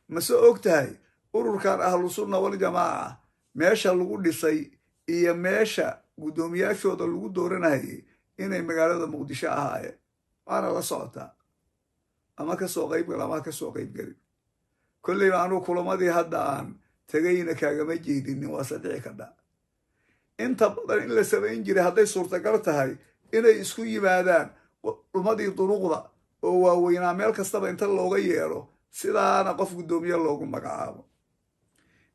mase og tahay ururkan ahlu sunna wal jamaaca meesha lagu dhisay iyo meesha guddoomiyaashooda lagu dooranayay inay magaalada muqdisho ahaayeen waana la socotaa ama ka soo qaybgal ama ka soo qaybgelin kolleyba anuu kulamadii hadda aan tegayna kaagama jeedinin waa sadhici kadha inta badan in la samayn jiray hadday suurtagal tahay inay isku yimaadaan dhumadii duruqda oo waaweynaa meel kastaba inta looga yeelo sidaana qof guddoomiye loogu magacaabo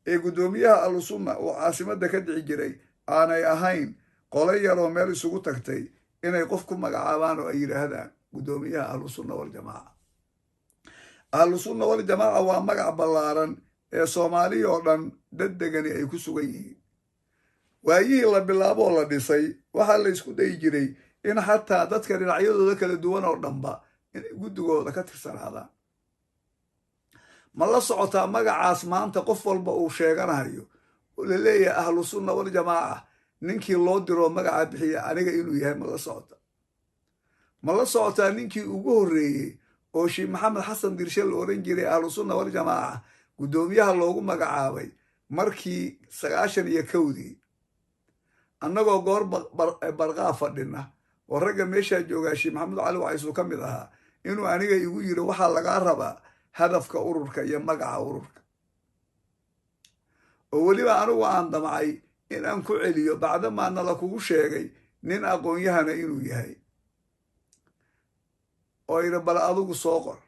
ee guddoomiyaha ahlu sunna oo caasimadda ka dhici jiray aanay ahayn qolo yaroo meel isugu tagtay inay qof ku magacaabaan oo ay yidhaahdaan guddoomiyaha ahlu sunna waljamaaca ahlu sunna waljamaaca waa magac ballaaran ee soomaaliya oo dhan dad degani ay ku sugan yihiin waayihii la bilaabo oo la dhisay waxaa la isku dayi jiray in xataa dadka dhinacyadooda kala duwan oo dhanba inay guddigooda ka tirsanaadaan ma la socotaa magacaas maanta qof walba uu sheeganayo oo la leeyahay ahlu sunna waljamaaca ninkii loo diroo magaca bixiya aniga inuu yahay ma la socota ma la socotaa ninkii ugu horreeyey oo sheekh maxamed xasan dirshe la oran jiray ahlu sunna waljamaaca guddoomiyaha loogu magacaabay markii 91dii annagoo goor barqaa fadhina oo ragga meeshaa joogaa sheekh maxamed cali wacaysuu ka mid ahaa inuu aniga igu yiri waxaa lagaa rabaa hadafka ururka iyo magaca ururka oo weliba anigu aan damcay in aan ku celiyo bacdamaa nala kugu sheegay nin aqoon-yahana inuu yahay oo ina bal adigu soo qor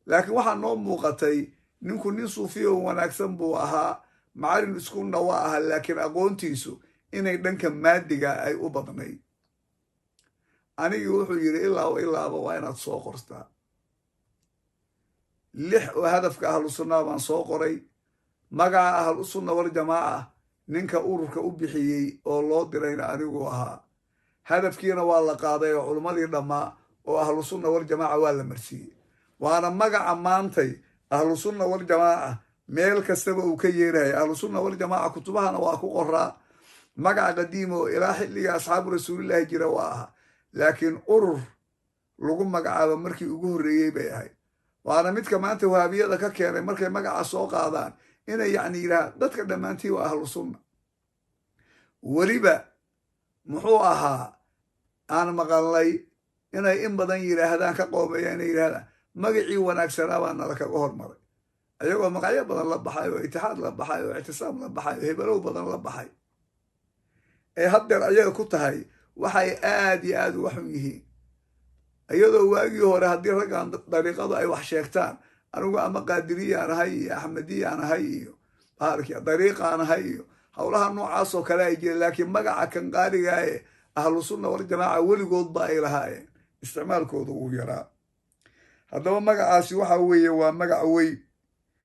laakiin waxaa noo muuqatay ninku nin suufiya oo wanaagsan buu ahaa macallin iskuulna waa ahaa laakiin aqoontiisu inay dhanka maadiga ay u badnayd anigii wuxuu yidhi ilaaba waa inaad soo qortaa 6 oo hadafka ahlu sunnaa baan soo qoray magaca ahlu sunna waljamaaca ninka ururka u bixiyey oo loo dirayna anigu ahaa hadafkiina waa la qaaday oo culummadii dhammaa oo ahlu sunna waljamaaca waa la marsiiyey waana magaca maantay ahlu sunna waljamaaca meel kastaba uu ka yeeraya ahlu sunna waljamaaca kutubahana waa ku qoraa magaca qadiima oo ilaa xilliga asxaabu rasuulillaahi jira waa ahaa laakiin urur lagu magacaabo markii ugu horreeyey bay ahayd waana midka maanta wahabiyada ka keenay markay magaca soo qaadaan inay yacni yidhahaan dadka dhammaantii waa ahlu sunna weliba muxuu ahaa aan maqalnay inay in badan yidhaahdaan ka qoomeeya inay yidhahdaan magacii wanaagsanaa baa nala kaga hormaray ayagoo magacyo badan la baxay oo itixaad la baxay oo ictisaam la baxay oo hebelow badan la baxay ee haddeer ayaga ku tahay waxay aad iyo aad uga xun yihiin iyadoo waagii hore haddii raggan dariiqadu ay wax sheegtaan anigu ama qaadiriyaan ahay iyo axmediyaan ahay iyo dariiqaan ahay iyo howlaha noocaasoo kale ay jireen laakiin magaca kan qaarigaaye ahlu sunna waljamaaca weligoodba ay lahaayeen isticmaalkooda uu yaraa haddaba magacaasi waxa weeye waa magac weyn